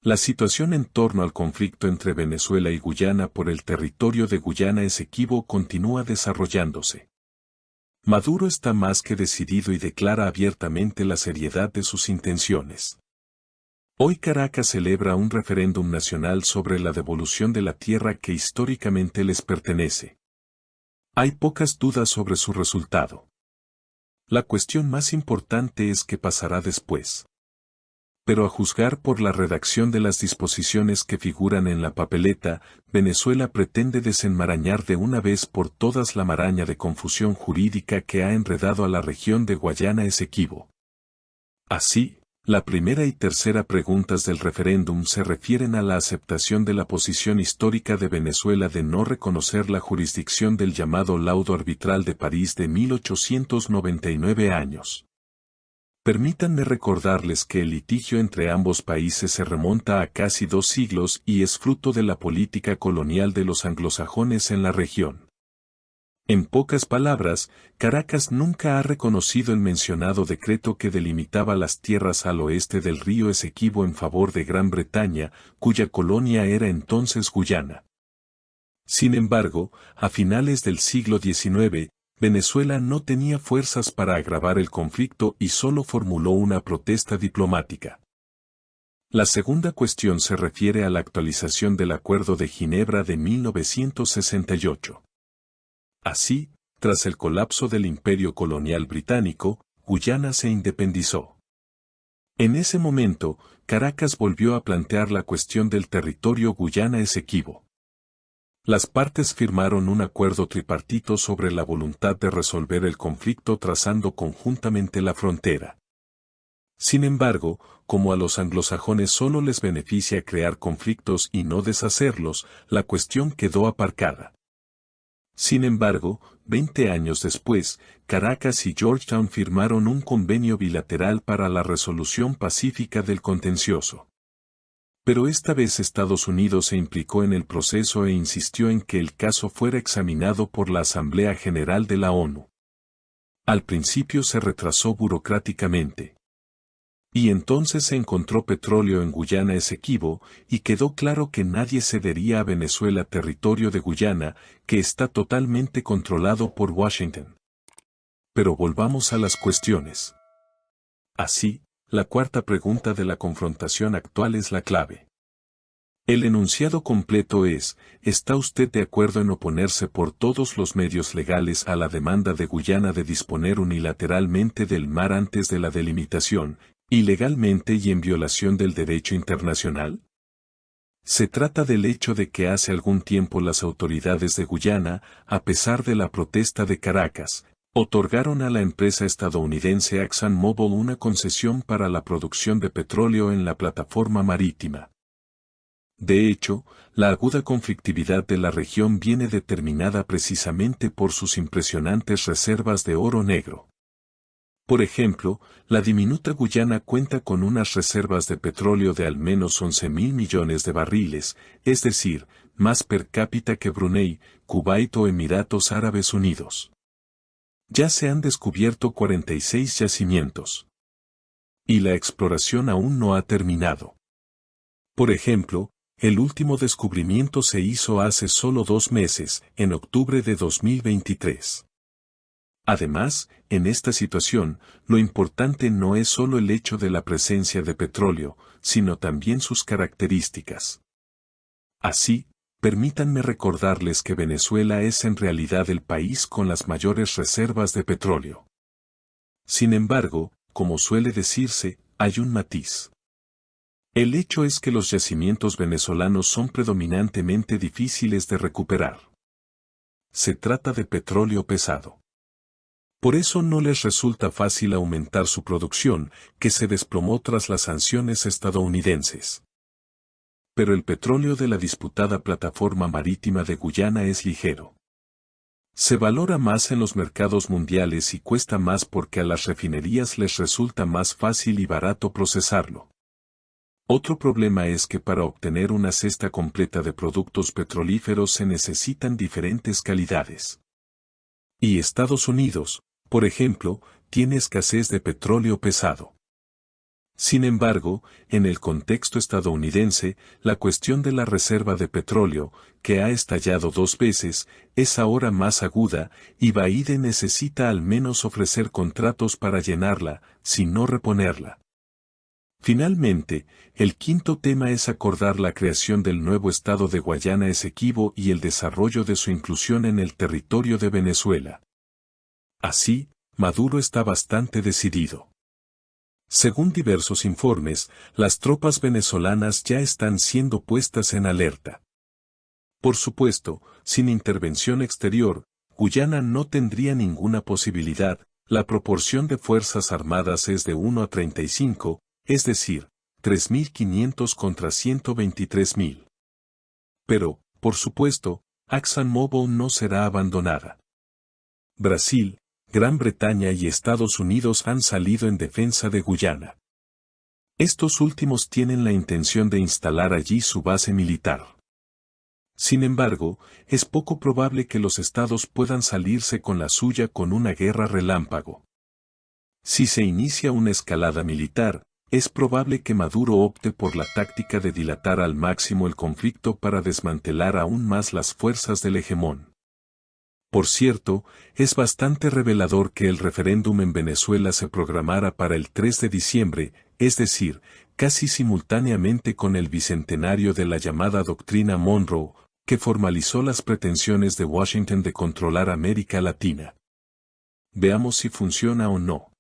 La situación en torno al conflicto entre Venezuela y Guyana por el territorio de Guyana Esequibo continúa desarrollándose. Maduro está más que decidido y declara abiertamente la seriedad de sus intenciones. Hoy Caracas celebra un referéndum nacional sobre la devolución de la tierra que históricamente les pertenece. Hay pocas dudas sobre su resultado. La cuestión más importante es qué pasará después. Pero a juzgar por la redacción de las disposiciones que figuran en la papeleta, Venezuela pretende desenmarañar de una vez por todas la maraña de confusión jurídica que ha enredado a la región de Guayana Esequibo. Así, la primera y tercera preguntas del referéndum se refieren a la aceptación de la posición histórica de Venezuela de no reconocer la jurisdicción del llamado Laudo Arbitral de París de 1899 años. Permítanme recordarles que el litigio entre ambos países se remonta a casi 2 siglos y es fruto de la política colonial de los anglosajones en la región. En pocas palabras, Caracas nunca ha reconocido el mencionado decreto que delimitaba las tierras al oeste del río Esequibo en favor de Gran Bretaña, cuya colonia era entonces Guyana. Sin embargo, a finales del siglo XIX, Venezuela no tenía fuerzas para agravar el conflicto y solo formuló una protesta diplomática. La segunda cuestión se refiere a la actualización del Acuerdo de Ginebra de 1968. Así, tras el colapso del imperio colonial británico, Guyana se independizó. En ese momento, Caracas volvió a plantear la cuestión del territorio Guyana Esequibo. Las partes firmaron un acuerdo tripartito sobre la voluntad de resolver el conflicto trazando conjuntamente la frontera. Sin embargo, como a los anglosajones solo les beneficia crear conflictos y no deshacerlos, la cuestión quedó aparcada. Sin embargo, 20 años después, Caracas y Georgetown firmaron un convenio bilateral para la resolución pacífica del contencioso. Pero esta vez Estados Unidos se implicó en el proceso e insistió en que el caso fuera examinado por la Asamblea General de la ONU. Al principio se retrasó burocráticamente. Y entonces se encontró petróleo en Guyana Esequibo, y quedó claro que nadie cedería a Venezuela territorio de Guyana, que está totalmente controlado por Washington. Pero volvamos a las cuestiones. Así, la cuarta pregunta de la confrontación actual es la clave. El enunciado completo es, ¿está usted de acuerdo en oponerse por todos los medios legales a la demanda de Guyana de disponer unilateralmente del mar antes de la delimitación, ilegalmente y en violación del derecho internacional? Se trata del hecho de que hace algún tiempo las autoridades de Guyana, a pesar de la protesta de Caracas, otorgaron a la empresa estadounidense ExxonMobil una concesión para la producción de petróleo en la plataforma marítima. De hecho, la aguda conflictividad de la región viene determinada precisamente por sus impresionantes reservas de oro negro. Por ejemplo, la diminuta Guyana cuenta con unas reservas de petróleo de al menos 11.000 millones de barriles, es decir, más per cápita que Brunei, Kuwait o Emiratos Árabes Unidos. Ya se han descubierto 46 yacimientos. Y la exploración aún no ha terminado. Por ejemplo, el último descubrimiento se hizo hace solo 2 meses, en octubre de 2023. Además, en esta situación, lo importante no es solo el hecho de la presencia de petróleo, sino también sus características. Así, permítanme recordarles que Venezuela es en realidad el país con las mayores reservas de petróleo. Sin embargo, como suele decirse, hay un matiz. El hecho es que los yacimientos venezolanos son predominantemente difíciles de recuperar. Se trata de petróleo pesado. Por eso no les resulta fácil aumentar su producción, que se desplomó tras las sanciones estadounidenses. Pero el petróleo de la disputada plataforma marítima de Guyana es ligero. Se valora más en los mercados mundiales y cuesta más porque a las refinerías les resulta más fácil y barato procesarlo. Otro problema es que para obtener una cesta completa de productos petrolíferos se necesitan diferentes calidades. Y Estados Unidos, por ejemplo, tiene escasez de petróleo pesado. Sin embargo, en el contexto estadounidense, la cuestión de la reserva de petróleo, que ha estallado 2 veces, es ahora más aguda, y Biden necesita al menos ofrecer contratos para llenarla, si no reponerla. Finalmente, el quinto tema es acordar la creación del nuevo estado de Guayana Esequibo y el desarrollo de su inclusión en el territorio de Venezuela. Así, Maduro está bastante decidido. Según diversos informes, las tropas venezolanas ya están siendo puestas en alerta. Por supuesto, sin intervención exterior, Guyana no tendría ninguna posibilidad. La proporción de fuerzas armadas es de 1 a 35, es decir, 3.500 contra 123.000. Pero, por supuesto, ExxonMobil no será abandonada. Brasil, Gran Bretaña y Estados Unidos han salido en defensa de Guyana. Estos últimos tienen la intención de instalar allí su base militar. Sin embargo, es poco probable que los estados puedan salirse con la suya con una guerra relámpago. Si se inicia una escalada militar, es probable que Maduro opte por la táctica de dilatar al máximo el conflicto para desmantelar aún más las fuerzas del hegemón. Por cierto, es bastante revelador que el referéndum en Venezuela se programara para el 3 de diciembre, es decir, casi simultáneamente con el bicentenario de la llamada Doctrina Monroe, que formalizó las pretensiones de Washington de controlar América Latina. Veamos si funciona o no.